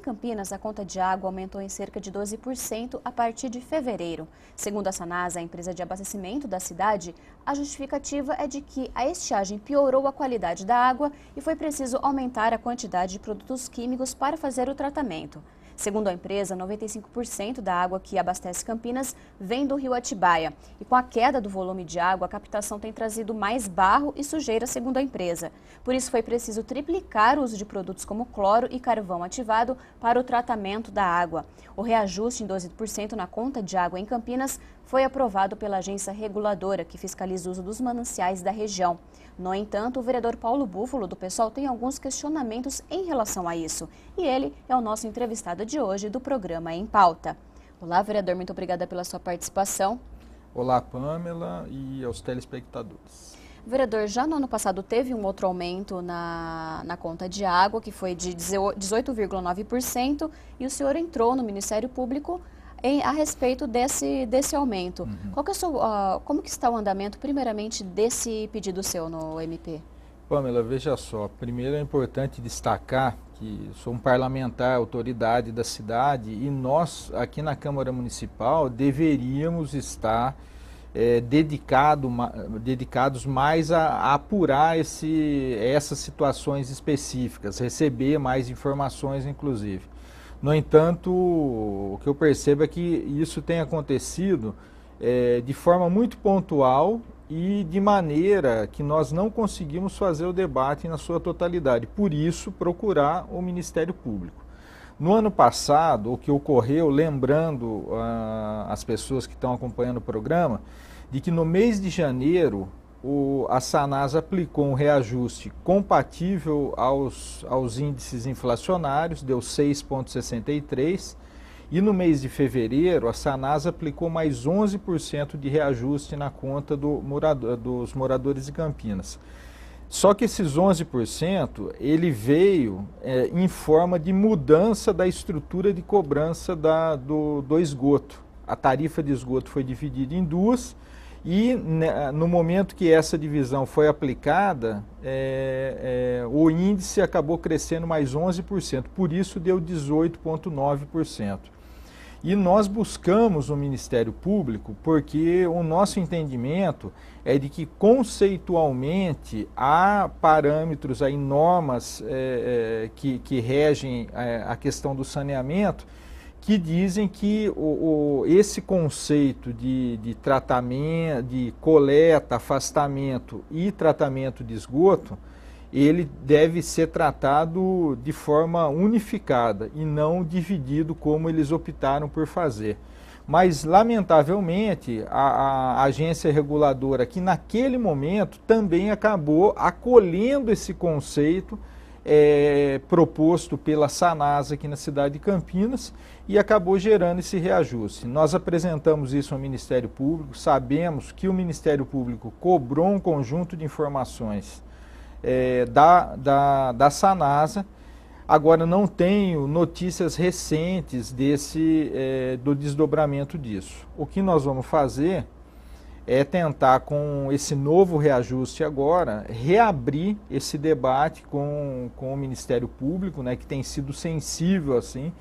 Campinas, a conta de água aumentou em cerca de 12% a partir de fevereiro. Segundo a Sanasa, a empresa de abastecimento da cidade, a justificativa é de que a estiagem piorou a qualidade da água e foi preciso aumentar a quantidade de produtos químicos para fazer o tratamento. Segundo a empresa, 95% da água que abastece Campinas vem do rio Atibaia. E com a queda do volume de água, a captação tem trazido mais barro e sujeira, segundo a empresa. Por isso, foi preciso triplicar o uso de produtos como cloro e carvão ativado para o tratamento da água. O reajuste em 12% na conta de água em Campinas foi aprovado pela agência reguladora, que fiscaliza o uso dos mananciais da região. No entanto, o vereador Paulo Búfalo, do PSOL, tem alguns questionamentos em relação a isso. E ele é o nosso entrevistado de hoje do programa Em Pauta. Olá, vereador, muito obrigada pela sua participação. Olá, Pamela, e aos telespectadores. Vereador, já no ano passado teve um outro aumento na conta de água, que foi de 18,9%, e o senhor entrou no Ministério Público a respeito desse aumento. Qual que é como que está o andamento, primeiramente, desse pedido seu no MP? Pamela, veja só, primeiro é importante destacar que sou um parlamentar, autoridade da cidade, e nós, aqui na Câmara Municipal, deveríamos estar dedicados mais a apurar essas situações específicas, receber mais informações, inclusive. No entanto, o que eu percebo é que isso tem acontecido de forma muito pontual e de maneira que nós não conseguimos fazer o debate na sua totalidade. Por isso, procurar o Ministério Público. No ano passado, o que ocorreu, lembrando as pessoas que estão acompanhando o programa, de que no mês de janeiro a Sanasa aplicou um reajuste compatível aos índices inflacionários, deu 6,63%, e no mês de fevereiro a Sanasa aplicou mais 11% de reajuste na conta dos moradores de Campinas. Só que esses 11%, ele veio em forma de mudança da estrutura de cobrança do esgoto. A tarifa de esgoto foi dividida em duas, e no momento que essa divisão foi aplicada, o índice acabou crescendo mais 11%, por isso deu 18,9%. E nós buscamos o Ministério Público porque o nosso entendimento é de que conceitualmente há parâmetros, aí normas que regem a questão do saneamento, que dizem que esse conceito de tratamento, de coleta, afastamento e tratamento de esgoto, ele deve ser tratado de forma unificada e não dividido como eles optaram por fazer. Mas, lamentavelmente, a agência reguladora, que naquele momento também acabou acolhendo esse conceito proposto pela Sanasa aqui na cidade de Campinas e acabou gerando esse reajuste. Nós apresentamos isso ao Ministério Público, sabemos que o Ministério Público cobrou um conjunto de informações da Sanasa. Agora não tenho notícias recentes do desdobramento disso. O que nós vamos fazer é tentar, com esse novo reajuste agora, reabrir esse debate com o Ministério Público, né, que tem sido sensível assim,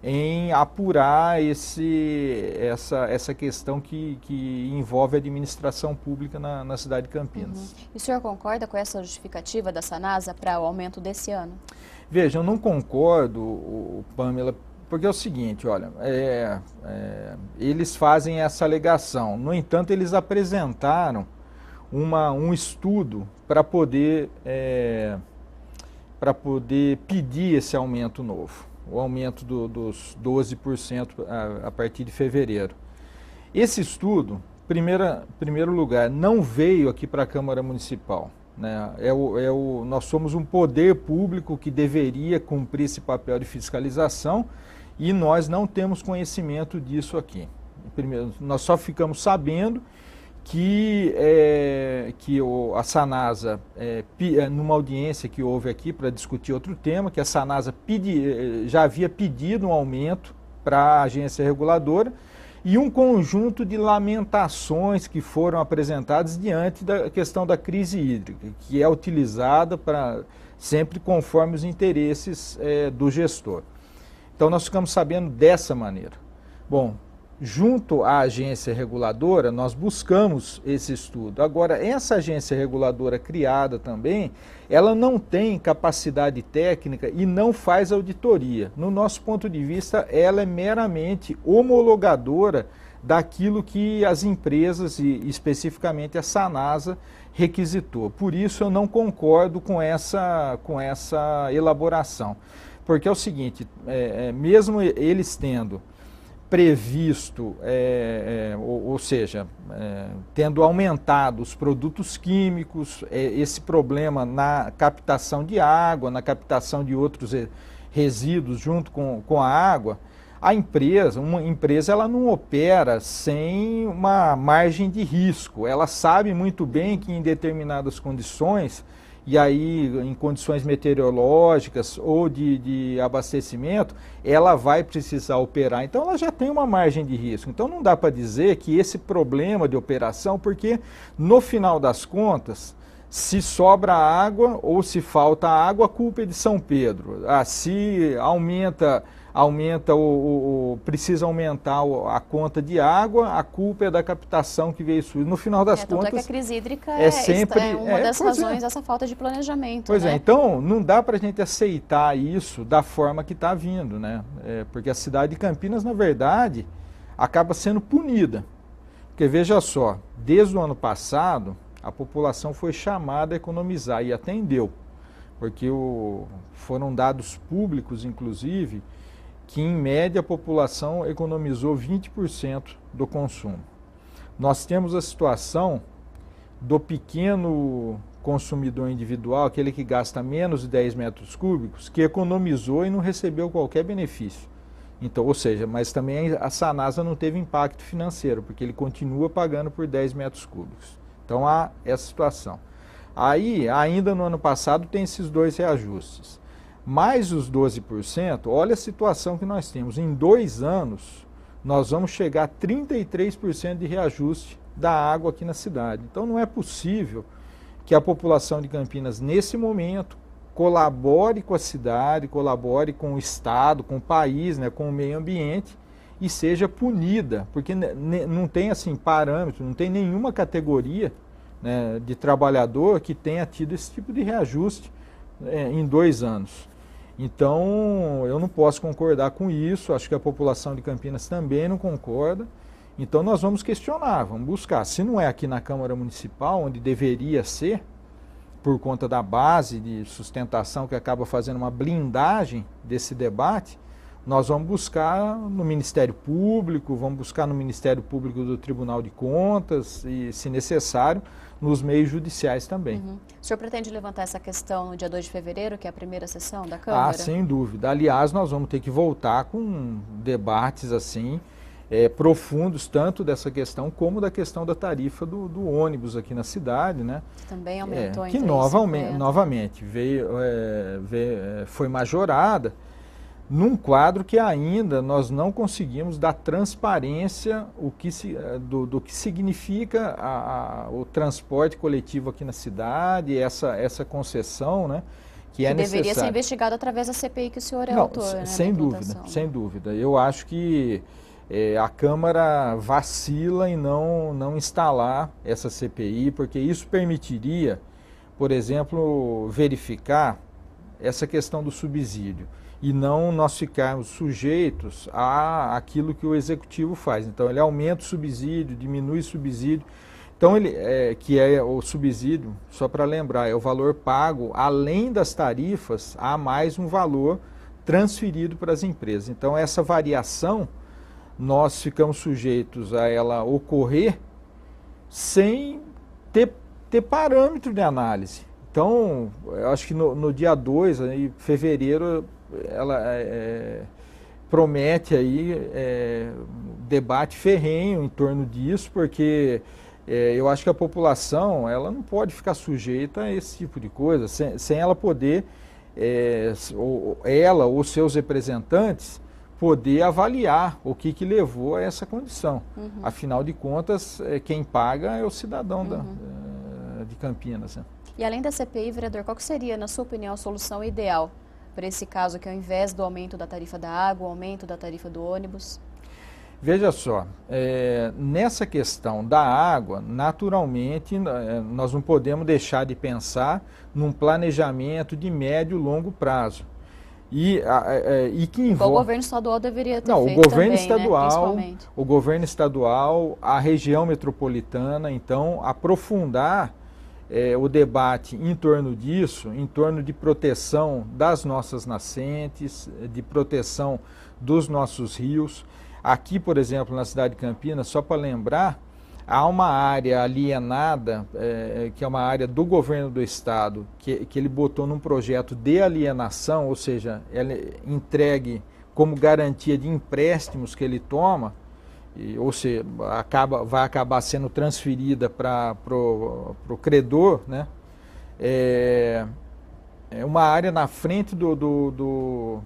em apurar essa questão que envolve a administração pública na cidade de Campinas. E o senhor concorda com essa justificativa da Sanasa para o aumento desse ano? Veja, eu não concordo, Pamela, porque é o seguinte, olha, eles fazem essa alegação. No entanto, eles apresentaram um estudo para poder pedir esse aumento novo, o aumento dos 12% a partir de fevereiro. Esse estudo, em primeiro lugar, não veio aqui para a Câmara Municipal. Né? Nós somos um poder público que deveria cumprir esse papel de fiscalização, e nós não temos conhecimento disso aqui. Primeiro, nós só ficamos sabendo que a Sanasa, numa audiência que houve aqui para discutir outro tema, que a Sanasa já havia pedido um aumento para a agência reguladora, e um conjunto de lamentações que foram apresentadas diante da questão da crise hídrica, que é utilizada sempre conforme os interesses do gestor. Então nós ficamos sabendo dessa maneira. Bom, junto à agência reguladora, nós buscamos esse estudo. Agora, essa agência reguladora criada também, ela não tem capacidade técnica e não faz auditoria. No nosso ponto de vista, ela é meramente homologadora daquilo que as empresas, e especificamente a Sanasa, requisitou. Por isso eu não concordo com essa elaboração. Porque é o seguinte, mesmo eles tendo previsto, ou seja, tendo aumentado os produtos químicos, esse problema na captação de água, na captação de outros resíduos junto com a água, uma empresa ela não opera sem uma margem de risco. Ela sabe muito bem que em determinadas condições, e aí em condições meteorológicas ou de abastecimento, ela vai precisar operar. Então ela já tem uma margem de risco. Então não dá para dizer que esse problema de operação, porque no final das contas, se sobra água ou se falta água, a culpa é de São Pedro. Se precisa aumentar a conta de água, a culpa é da captação que veio sujo. No final das contas, tanto é que a crise hídrica sempre uma das razões dessa falta de planejamento. Pois né? Então não dá para a gente aceitar isso da forma que está vindo, né? Porque a cidade de Campinas, na verdade, acaba sendo punida. Porque veja só, desde o ano passado, a população foi chamada a economizar e atendeu. Porque foram dados públicos, inclusive, que em média a população economizou 20% do consumo. Nós temos a situação do pequeno consumidor individual, aquele que gasta menos de 10 metros cúbicos, que economizou e não recebeu qualquer benefício. Então, ou seja, mas também a Sanasa não teve impacto financeiro, porque ele continua pagando por 10 metros cúbicos. Então há essa situação. Aí, ainda no ano passado, tem esses dois reajustes. Mais os 12%, olha a situação que nós temos. Em 2 anos, nós vamos chegar a 33% de reajuste da água aqui na cidade. Então não é possível que a população de Campinas, nesse momento, colabore com a cidade, colabore com o Estado, com o país, né, com o meio ambiente, e seja punida, porque não tem assim parâmetro, não tem nenhuma categoria, né, de trabalhador que tenha tido esse tipo de reajuste em 2 anos. Então, eu não posso concordar com isso, acho que a população de Campinas também não concorda. Então, nós vamos questionar, vamos buscar. Se não é aqui na Câmara Municipal, onde deveria ser, por conta da base de sustentação que acaba fazendo uma blindagem desse debate, nós vamos buscar no Ministério Público, vamos buscar no Ministério Público do Tribunal de Contas e, se necessário, nos meios judiciais também. Uhum. O senhor pretende levantar essa questão no dia 2 de fevereiro, que é a primeira sessão da Câmara? Sem dúvida. Aliás, nós vamos ter que voltar com debates assim profundos, tanto dessa questão como da questão da tarifa do ônibus aqui na cidade, né? Que também aumentou em que novamente foi majorada, num quadro que ainda nós não conseguimos dar transparência do que significa o transporte coletivo aqui na cidade, essa concessão, né, que é necessária. Deveria ser investigado através da CPI que o senhor é autor, né? Sem dúvida, sem dúvida. Eu acho que a Câmara vacila em não instalar essa CPI, porque isso permitiria, por exemplo, verificar essa questão do subsídio, e não nós ficarmos sujeitos àquilo que o Executivo faz. Então, ele aumenta o subsídio, diminui o subsídio. Então, que é o subsídio, só para lembrar, é o valor pago, além das tarifas, há mais um valor transferido para as empresas. Então, essa variação, nós ficamos sujeitos a ela ocorrer sem ter parâmetro de análise. Então, eu acho que no dia 2, em fevereiro, ela promete aí debate ferrenho em torno disso, porque eu acho que a população ela não pode ficar sujeita a esse tipo de coisa, sem ela poder, ela ou seus representantes, poder avaliar o que levou a essa condição. Uhum. Afinal de contas, quem paga é o cidadão de Campinas. Né? E além da CPI, vereador, qual que seria, na sua opinião, a solução ideal para esse caso aqui, ao invés do aumento da tarifa da água, o aumento da tarifa do ônibus? Veja só, nessa questão da água, naturalmente, nós não podemos deixar de pensar num planejamento de médio e longo prazo. E que envolve... O governo estadual deveria ter feito o governo também, estadual, né? o governo estadual, a região metropolitana, então, aprofundar o debate em torno disso, em torno de proteção das nossas nascentes, de proteção dos nossos rios. Aqui, por exemplo, na cidade de Campinas, só para lembrar, há uma área alienada, que é uma área do governo do estado, que ele botou num projeto de alienação, ou seja, ela é entregue como garantia de empréstimos que ele toma, ou seja, vai acabar sendo transferida para o credor, né? É uma área na frente do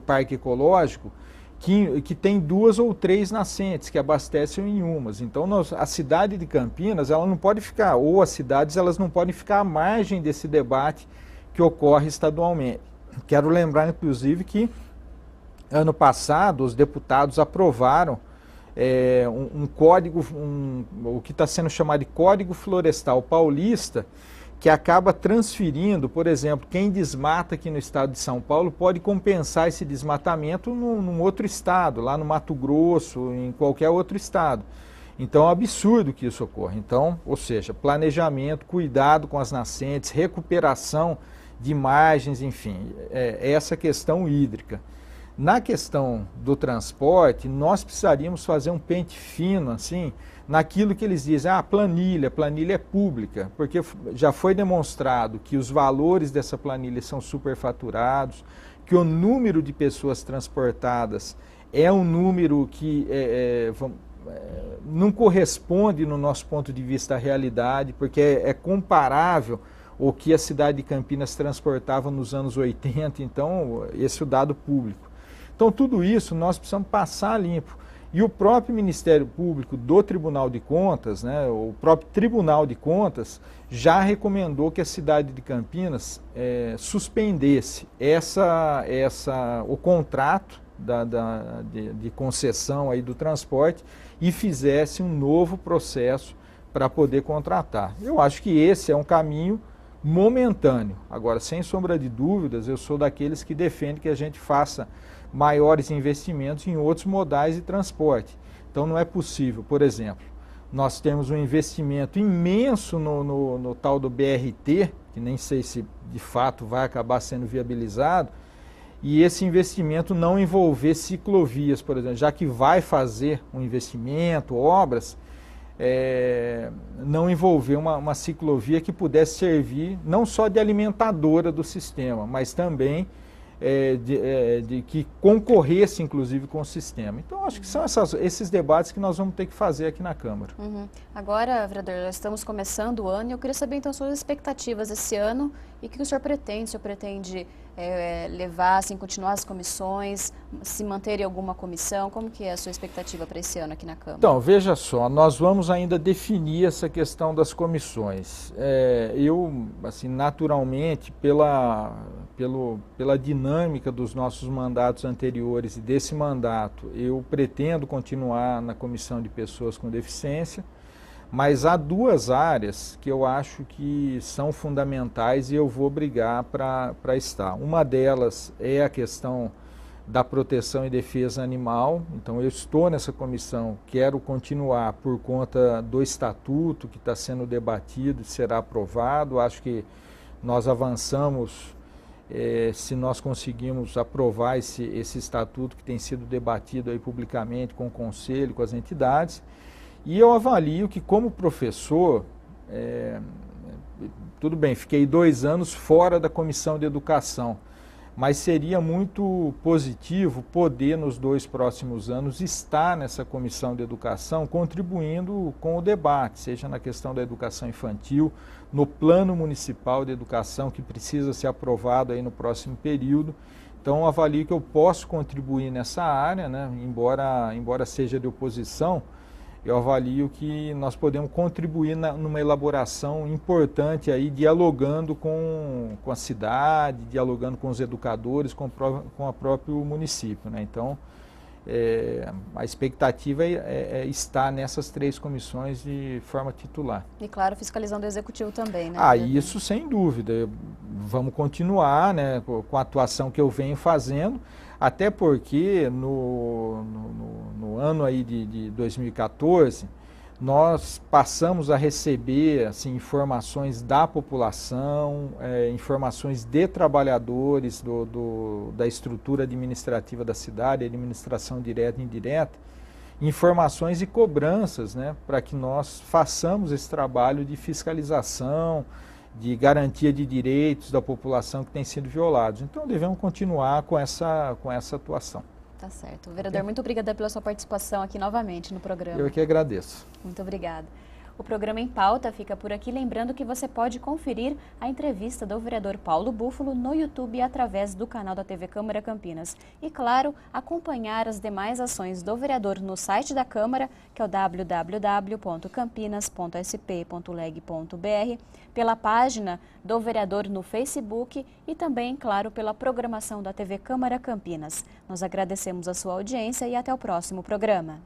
Parque Ecológico, que tem 2 ou 3 nascentes que abastecem em umas. Então, a cidade de Campinas, ela não pode ficar, ou as cidades, elas não podem ficar à margem desse debate que ocorre estadualmente. Quero lembrar, inclusive, que ano passado os deputados aprovaram um código, o que está sendo chamado de Código Florestal Paulista, que acaba transferindo, por exemplo, quem desmata aqui no estado de São Paulo pode compensar esse desmatamento num outro estado, lá no Mato Grosso, em qualquer outro estado. Então é um absurdo que isso ocorra. Então, ou seja, planejamento, cuidado com as nascentes, recuperação de margens, enfim, essa questão hídrica. Na questão do transporte, nós precisaríamos fazer um pente fino, assim, naquilo que eles dizem, planilha é pública, porque já foi demonstrado que os valores dessa planilha são superfaturados, que o número de pessoas transportadas é um número que não corresponde, no nosso ponto de vista, à realidade, porque é comparável o que a cidade de Campinas transportava nos anos 80, então, esse é o dado público. Então, tudo isso nós precisamos passar limpo. E o próprio Ministério Público do Tribunal de Contas, né, o próprio Tribunal de Contas, já recomendou que a cidade de Campinas suspendesse o contrato de concessão aí do transporte e fizesse um novo processo para poder contratar. Eu acho que esse é um caminho momentâneo. Agora, sem sombra de dúvidas, eu sou daqueles que defendem que a gente faça maiores investimentos em outros modais de transporte. Então não é possível, por exemplo, nós temos um investimento imenso no tal do BRT, que nem sei se de fato vai acabar sendo viabilizado, e esse investimento não envolver ciclovias, por exemplo, já que vai fazer um investimento, obras, não envolver uma ciclovia que pudesse servir não só de alimentadora do sistema, mas também de que concorresse, inclusive, com o sistema. Então, acho que são esses debates que nós vamos ter que fazer aqui na Câmara. Uhum. Agora, vereador, nós estamos começando o ano e eu queria saber, então, suas expectativas esse ano e o que o senhor pretende. O senhor pretende levar, assim, continuar as comissões, se manter em alguma comissão? Como que é a sua expectativa para esse ano aqui na Câmara? Então, veja só, nós vamos ainda definir essa questão das comissões. Eu, assim, naturalmente, pela dinâmica dos nossos mandatos anteriores e desse mandato, eu pretendo continuar na Comissão de Pessoas com Deficiência, mas há 2 áreas que eu acho que são fundamentais e eu vou brigar para estar. Uma delas é a questão da proteção e defesa animal, então eu estou nessa comissão, quero continuar por conta do estatuto que está sendo debatido e será aprovado. Acho que nós avançamos se nós conseguimos aprovar esse estatuto que tem sido debatido aí publicamente com o Conselho, com as entidades. E eu avalio que, como professor, tudo bem, fiquei 2 anos fora da Comissão de Educação, mas seria muito positivo poder, nos 2 próximos anos, estar nessa Comissão de Educação, contribuindo com o debate, seja na questão da educação infantil, no Plano Municipal de Educação, que precisa ser aprovado aí no próximo período. Então, eu avalio que eu posso contribuir nessa área, né, embora seja de oposição. eu avalio que nós podemos contribuir numa elaboração importante aí, dialogando com a cidade, dialogando com os educadores, com o próprio município, né? Então, a expectativa é estar nessas 3 comissões de forma titular. E claro, fiscalizando o executivo também, né? Isso sem dúvida. Vamos continuar, né, com a atuação que eu venho fazendo, até porque no ano aí de 2014, nós passamos a receber assim, informações da população, informações de trabalhadores da estrutura administrativa da cidade, administração direta e indireta, informações e cobranças, né, para que nós façamos esse trabalho de fiscalização, de garantia de direitos da população que tem sido violados. Então, devemos continuar com essa atuação. Tá certo. Vereador, muito obrigada pela sua participação aqui novamente no programa. Eu que agradeço. Muito obrigada. O programa Em Pauta fica por aqui, lembrando que você pode conferir a entrevista do vereador Paulo Búfalo no YouTube através do canal da TV Câmara Campinas. E, claro, acompanhar as demais ações do vereador no site da Câmara, que é o www.campinas.sp.leg.br, pela página do vereador no Facebook e também, claro, pela programação da TV Câmara Campinas. Nós agradecemos a sua audiência e até o próximo programa.